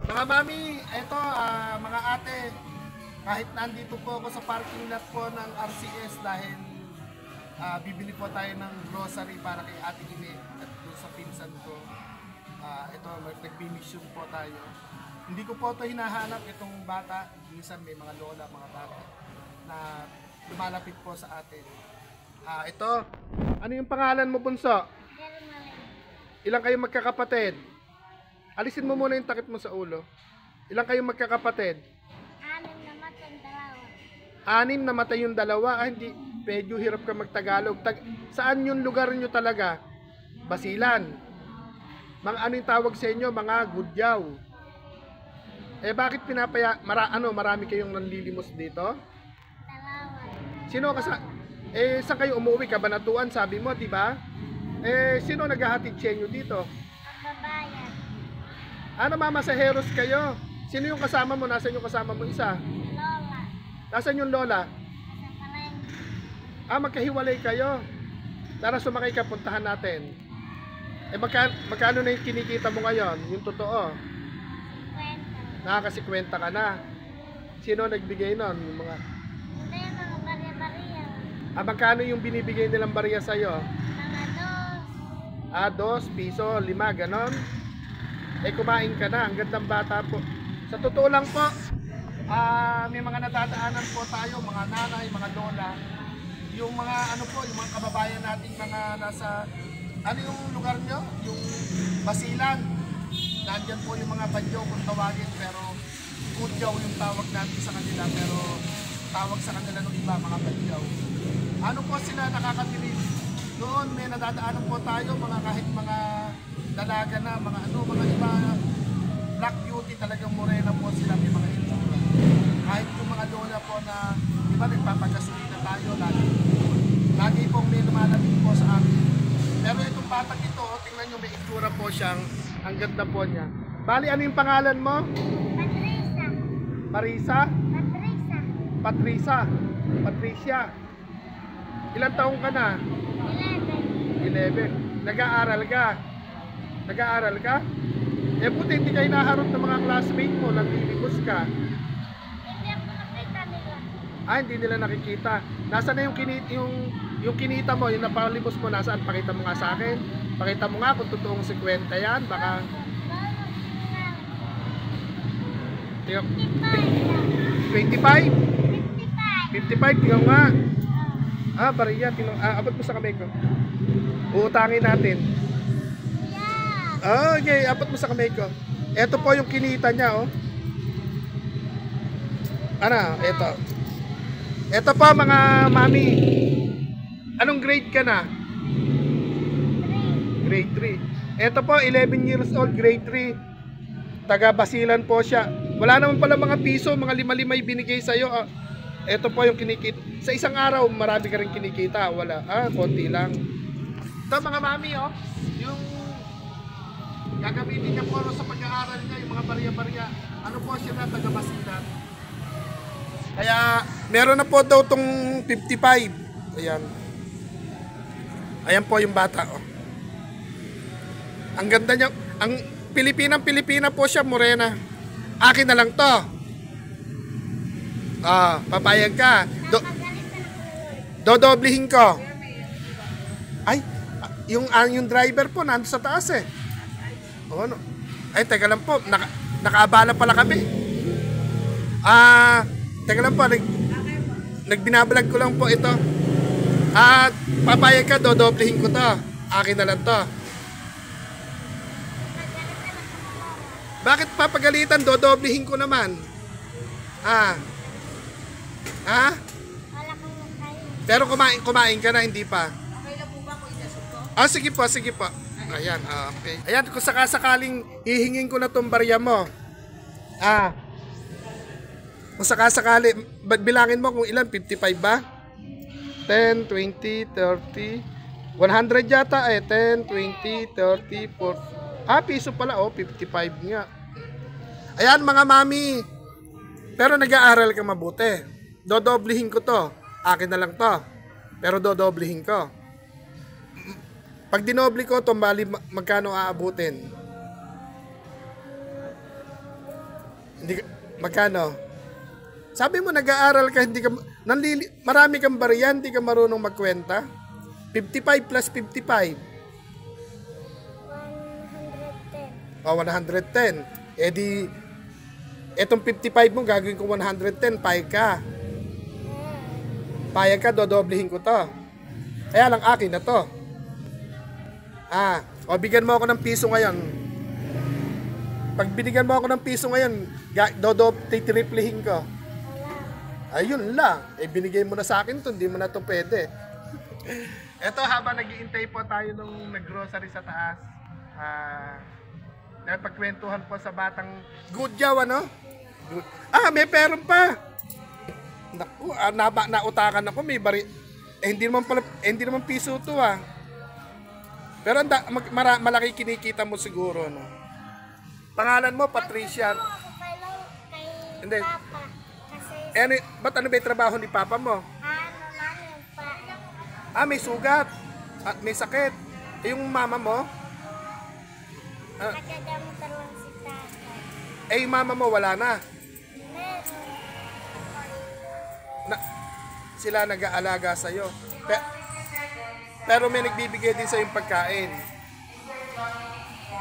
Mga mami, eto mga ate, kahit nandito po ako sa parking lot po ng RCS dahil bibili po tayo ng grocery para kay Ate Ine at doon sa pinsan ko. Ito, nagbimission po tayo. Hindi ko po ito hinahanap itong bata. Minsan may mga lola, mga bata na lumalapit po sa atin. Ito, ano yung pangalan mo, Bunso? Ilang kayong magkakapatid? Alisin mo muna yung takip mo sa ulo. Ilang kayong magkakapatid? 6 namatay ang dalawa. 6 namatay yung dalawa. Hindi, medyo hirap ka magtagalog. Saan yung lugar nyo talaga? Basilan. Mga ano yung tawag sa inyo? Mga gudyaw. Bakit marami kayong nanlilimos dito? Dalawa. Sino saan kayo umuwi? Kabanatuan, sabi mo, di ba? Sino naghahatid sa inyo dito? Magbabayad. Mamasaheros kayo. Sino yung kasama mo? Nasaan yung kasama mo isa? Lola. Nasaan yung lola? Sa palengke. Magkahiwalay kayo. Tara, sumakay ka, puntahan natin. Magkano na yung kinikita mo ngayon? Yung totoo. Kwenta. Nakakasikwenta ka na. Sino nagbigay nun? Yung mga... Hindi, mga barya-barya. Magkano yung binibigay nilang barya sa'yo? Mga 2 piso, 5, ganon. Kumain ka na, ang gandang bata po. Sa totoo lang po, may mga nadadaanan po tayo, mga nanay, mga lola. Yung mga yung mga kababayan nating mga nasa, yung lugar nyo? Yung Basilan. Nandyan po yung mga badyaw kung tawagin, pero kudyaw yung tawag natin sa kanila, pero tawag sa kanila ng iba, mga badyaw. Ano po sila nakakabilib? Noon may nadadaanan po tayo, kahit mga dalaga na, mga iba, black beauty, talagang morena po sila, may mga itsura. Kahit yung mga lola po na, iba nagpapagasolina tayo, lagi pong may lumalapit po sa amin. Pero itong batang ito, tingnan nyo, may itsura po siyang, ang ganda po niya. Bali, ano yung pangalan mo? Patrisa. Marisa? Patrisa. Patricia. Ilang taong ka na? 11. 11. Nag-aaral ka? Buti hindi kayo naharap ng mga classmate mo, nanlilimos ka. Hindi ako nakita nila. Hindi nila nakikita. Nasaan na yung kinita mo, yung napalimos mo, nasaan? Pakita mo nga sa akin. Pakita mo nga kung totoong 50 yan. Baka... 25? 55, tingnan nga. Bariya, abot mo sa kamay ko. Uutangin natin. Okay, abot mo sa kamay ko. Ito po yung kinita niya, oh. Ito. Ito po mga mami. Anong grade ka na? Grade 3. Ito po, 11 years old, grade 3. Taga Basilan po siya. Wala naman pala mga piso, mga 5-5 binigay sa'yo. Ito po yung kinikita. Sa isang araw, marami ka rin kinikita. Wala. Konti lang. Ito mga mami, oh. Yung gagamitin niya po sa pag-aaral niya, yung mga barya-barya. Ano po siya na, taga Basilan. Kaya, meron na po daw tong 55. Ayan. Ayan po yung bata, oh. Ang ganda niya. Ang Pilipina po siya, morena. Akin na lang to. Papayag ka. Dodoblihin ko. Ay, yung driver po nandun sa taas eh. No. Ay, teka lang po. Nakaabala pala kami. Teka lang po. Nagbinablog ko lang po ito. Papayag ka, dodoblihin ko to. Akin na lang to. Bakit papagalitan? Dodoblihin ko naman. Wala kang nakain. Pero kumain ka na, hindi pa. Okay na po ba kung itasok ko? Sige po. Ayan, okay. Ayan, kung sakasakaling hihingin ko na tong barya mo. Kung sakasakali, bilangin mo kung ilan, 55 ba? 10, 20, 30, 100 yata 10, 20, 30, 40. Piso pala, 55 nga. Ayan mga mami. Pero nag-aaral ka mabuti. Dodoblihin ko to. Akin na lang to. Pero dodoblihin ko. Pag dinobli ko, magkano aabutin? Hindi ka, magkano? Sabi mo nag-aaral ka, hindi ka, marami kang bariya, hindi ka marunong magkwenta? 55 plus 55. 110. O, 110. Eh di, etong 55 mo, gagawin ko 110, payag ka. Payag ka, dodoblihin ko to. Kaya lang akin na to. O bigyan mo ako ng piso ngayon. Pag binigyan mo ako ng piso ngayon, titriplihin ko. Ayun lang. Eh binigay mo na sa akin to, hindi mo na to pwede. Eto, habang nag-iintay po tayo nung nag-grocery sa taas, napagkwentuhan po sa batang Gudyaw, ano? May peron pa. Naku, nautakan ako, may bari. Hindi naman piso to Pero malaki kinikita mo siguro, no? Pangalan mo, Patricia. Ako kay Hindi. Papa. Kasi Ba't ano ba yung trabaho ni Papa mo? namin pa. May sugat. At may sakit. Yung mama mo? Nagagamot lang si tatay. Yung mama mo wala na. Meron. Sila nag-aalaga sa'yo. Pero may nagbibigay din sa'yo yung pagkain.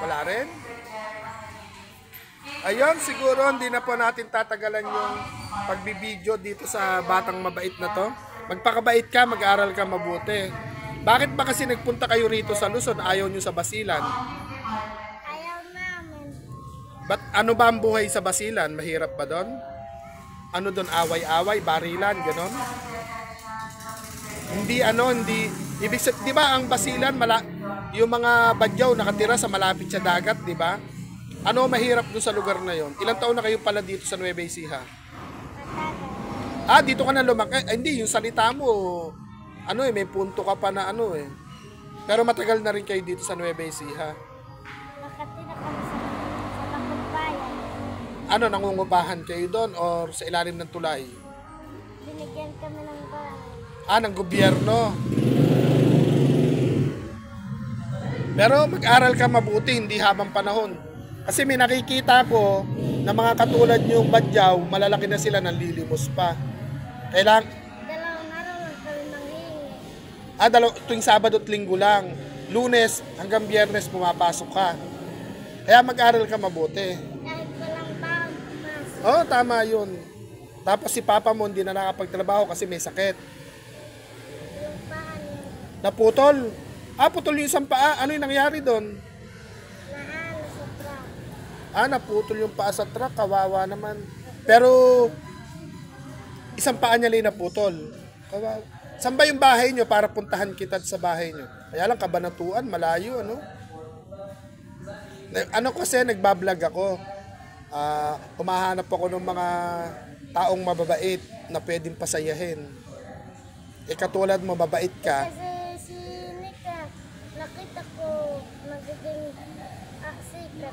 Wala rin? Ayun, siguro hindi na po natin tatagalan yung pagbibideo dito sa batang mabait na to. Magpakabait ka, mag-aral ka mabuti. Bakit ba kasi nagpunta kayo rito sa Luzon, ayaw nyo sa Basilan? Ayaw namin. Ano ba ang buhay sa Basilan? Mahirap ba doon? Ano doon, away-away, barilan, ganon? Hindi, di ba ang Basilan, yung mga badyaw nakatira sa malapit sa dagat, di ba? Ano mahirap doon sa lugar na yon? Ilang taon na kayo pala dito sa Nueva Ecija? Matagal. Dito ka na lumaki. Hindi, yung salita mo, may punto ka pa na Pero matagal na rin kayo dito sa Nueva Ecija. Nakatira kami sa Bakugbayan. Nangungupahan kayo doon or sa ilalim ng tulay? Binigyan kami ng bahay. Ng gobyerno. Pero mag-aral ka mabuti, hindi habang panahon. Kasi may nakikita ko na mga katulad yung badyaw, malalaki na sila, nanlilimos pa. Kailang, Dalawang araw lang kami nanghingi. tuwing Sabado at Linggo lang. Lunes hanggang Biyernes pumapasok ka. Kaya mag-aral ka mabuti. Kahit walang bag, mas. Tama yun. Tapos si Papa mo hindi na nakapagtrabaho kasi may sakit. Yung paan niya. Naputol. Putol yung isang paa. Ano yung nangyari doon? Nahalo sa truck. Naputol yung paa sa truck. Kawawa naman. Pero, isang paa niya lang naputol. Kawawa. Saan ba yung bahay nyo para puntahan kita sa bahay nyo? Kaya lang, Kabanatuan, malayo, Kasi, nagbablog ako. Humahanap ako ng mga taong mababait na pwedeng pasayahin. Katulad mo, mabait ka. Kasi si Nika, nakita ko magiging sikat.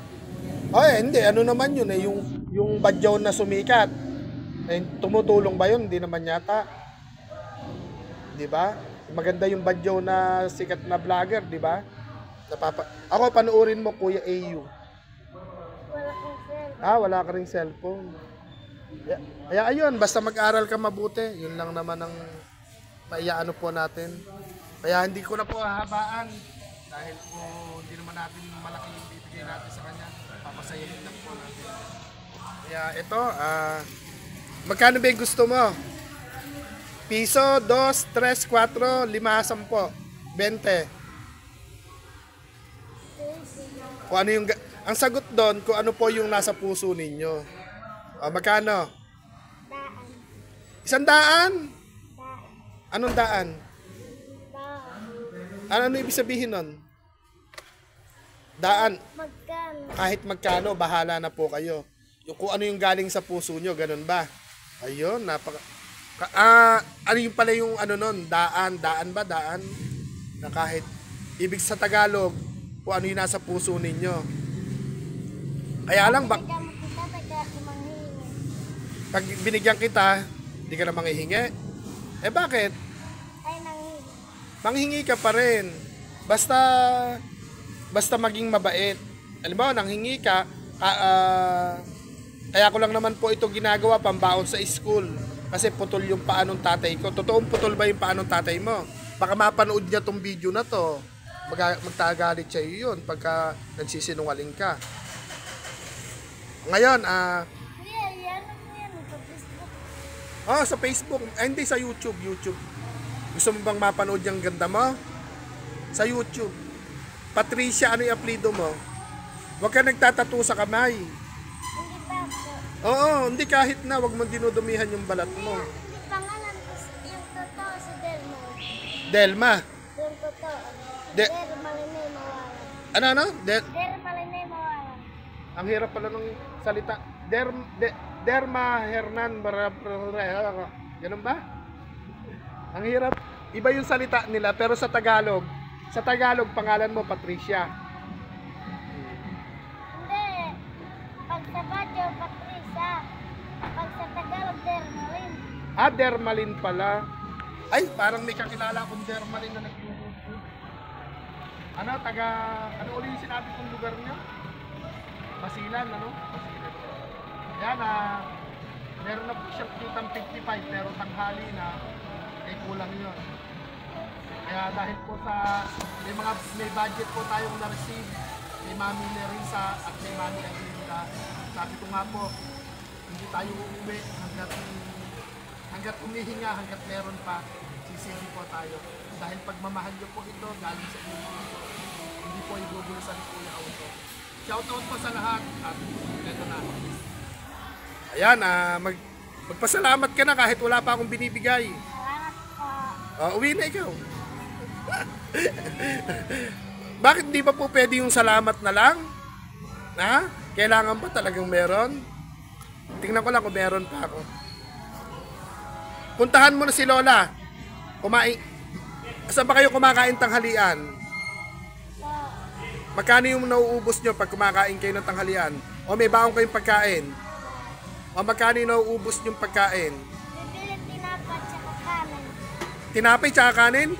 Hindi. Ano naman yun yung badyaw na sumikat. Tumutulong ba yun? Hindi naman yata. Di ba? Maganda yung badyaw na sikat na vlogger, di ba? Ako, panuorin mo, Kuya AU. Wala kong friend. Wala ka ring cellphone. Kaya ayun, basta mag-aral ka mabuti. Yun lang naman ang maiaano po natin. Kaya hindi ko na po hahabaan. Dahil po hindi naman natin malaki yung bibigay natin sa kanya. Papasayahin lang po natin. Kaya ito, magkano ba yung gusto mo? Piso, 2, 3, 4, 5, 10, 20. Kung ano yung, ang sagot doon, kung ano po yung nasa puso ninyo. Magkano? Daan. 100? Daan. Anong daan? Daan. Ano ibig sabihin nun? Daan. Magkano? Kahit magkano, bahala na po kayo. Kung ano yung galing sa puso nyo, ganun ba? Ayun, ano yung pala yung nun? Daan ba? Daan? Na kahit, ibig sa Tagalog, kung ano yung nasa puso ninyo. Kaya lang, Binigyan mo kita, taga ako manghingi. pag binigyan kita, hindi ka na manghihingi. Bakit? Ay, nanghingi. Manghingi ka pa rin. Basta maging mabait. Alam mo, nanghingi ka, Kaya ko lang naman po ito ginagawa pambaon sa school. Kasi putol yung paa ng tatay ko. Totoong putol ba yung paa ng tatay mo? Baka mapanood niya tong video na to. Magtagalit siya yun pagka nagsisinungaling ka. Ngayon, Kuya, yan mo yan. Sa Facebook. sa Facebook. Ay, hindi, sa YouTube. Gusto mo bang mapanood yung ganda mo? Sa YouTube. Patricia, ano yung apelido mo? Huwag ka nagtatattoo sa kamay. Hindi pa ako. Oo, hindi kahit na. Huwag mong dinudumihan yung balat mo. Hindi pangalan ko yung totoo si Delmo. Delma. Yung totoo. De- Der Malinay Mawalan. Ano? Der Malinay Mawalan. Ang hirap pala ng salita. Derma Hernan Ganun ba? Ang hirap. Iba yung salita nila pero sa Tagalog pangalan mo Patricia. Hindi. Pag sa Badyo, Patricia. Pag sa Tagalog, Dermalin. Dermalin pala. Ay, parang may kakilala akong Dermalin na nag-YouTube. Ano uli yung sinabi kong lugar niya? Basilan, ano? Basilan. Yan, meron na po siyang kitang 55 pero tanghali na, kulang yun. Kaya dahil po sa may budget po tayong na-receive, may Mami Nerissa at may Mami Aguilera. Sabi ko nga po, hindi tayo uuwi hanggat humihinga, hanggat meron pa, sisigi po tayo. Dahil pagmamahal nyo po ito, galing sa inyo po. Hindi po ibubulsan po yung auto. Shoutout po sa lahat at ito na. Ayan, magpasalamat ka na kahit wala pa akong binibigay. Salamat po. Uwi na ikaw. Bakit di ba po pwede yung salamat na lang? Ha? Kailangan ba talagang meron? Tingnan ko lang kung meron pa ako. Puntahan mo na si Lola. Saan ba kayo kumakain tanghalian? Magkano yung nauubos nyo pag kumakain kayo ng tanghalian? O may baong kayong pagkain? O magkano yung nauubos yung pagkain? Bibili tinapa tsaka kanin. Tinapay tsaka kanin?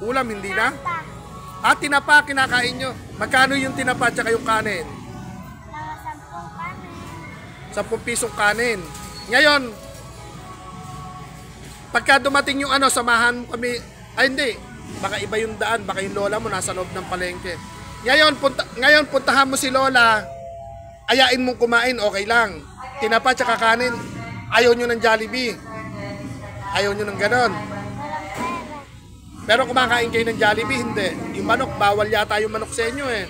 Ulam, hindi na? Tinapa. Tinapa, kinakain nyo. Magkano yung tinapa tsaka yung kanin? Mga 10 kanin. 10 pisong kanin. Ngayon, pagka dumating yung samahan mo kami, ay hindi, baka iba yung daan, baka yung lola mo nasa loob ng palengke. Ngayon, puntahan mo si Lola, ayain mong kumain, okay lang. Tinapa tsaka kanin, ayaw nyo ng Jollibee. Ayaw nyo ng ganon. Walang pera. Pero kumakain kayo ng Jollibee, hindi. Yung manok, bawal yata yung manok sa inyo eh.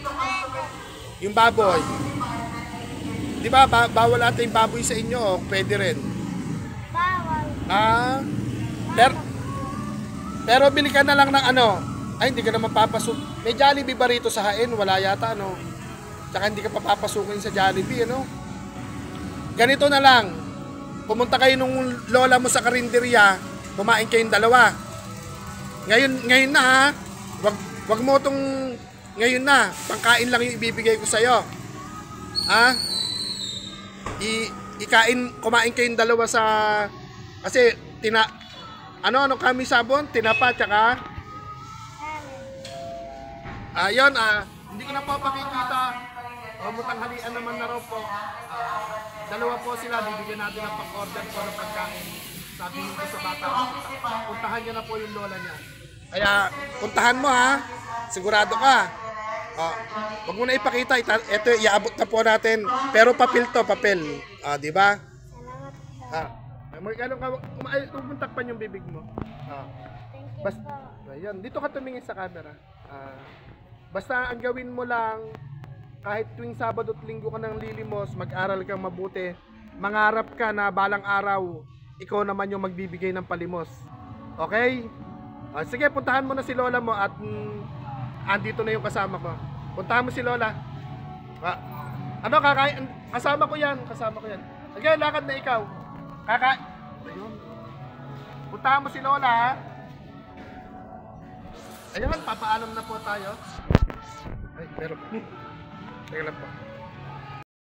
Yung baboy. Di ba, bawal ata yung baboy sa inyo, o pwede rin. Bawal. Pero bili ka na lang ng ay hindi ka naman papasok. May Jollibee ba rito sa Hain? Wala yata, Tsaka hindi ka papapasukin sa Jollibee, Ganito na lang. Pumunta kayo nung lola mo sa karinderya, kumain kayong dalawa. Ngayon na ha. Wag mo tong ngayon na. Pangkain lang yung ibibigay ko sa'yo. Kumain kayong dalawa sa kasi kami sabon, tinapa tsaka hindi ko na po pakikita. Mutanghalian naman na raw po. Dalawa po sila, bibigyan natin ng pang-order po ng pagkain. Sabi ko sa bata, puntahan niya na po yung lola niya. Kaya, puntahan mo ha. Sigurado ka. Wag mo na ipakita. Ito, iaabot na po natin. Pero papel to, papel. Di ba? Salamat po. Tumuntakpan yung bibig mo. Thank you po. Ayun, dito ka tumingin sa camera. Basta ang gawin mo lang, kahit tuwing Sabado at Linggo ka ng lilimos, mag-aral kang mabuti. Mangarap ka na balang araw, ikaw naman yung magbibigay ng palimos. Okay? Sige, puntahan mo na si Lola mo at andito na yung kasama ko. Puntahan mo si Lola. Kakain? Kasama ko yan. Sige, lakad na ikaw. Ayun. Puntahan mo si Lola, ha? Ayun, papaalam na po tayo. Ay, meron. Teka lang po.